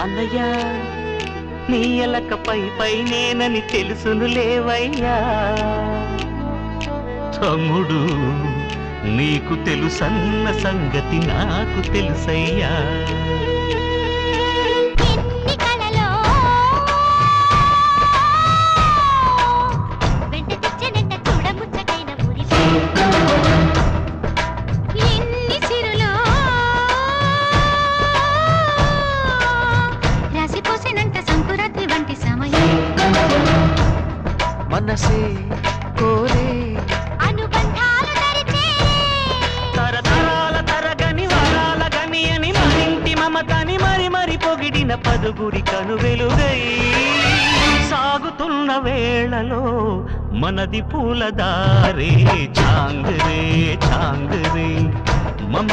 అన్నయ్య నీ ఎలక పై నేనని తెలుసును లేవయ్యా తమ్ముడు నీకు తెలుసన్న సంగతి నాకు తెలుసయ్యా మనసే కోరే అనుబంధాలు తరిచే తరతరాల తరగని వరాల గని అని మరింటి మమతని మరి పొగిడిన పదుగురి కను వెలుగై సాగుతున్న వేళలో మనది పూలదారే చాంగరే చాంగరే మమ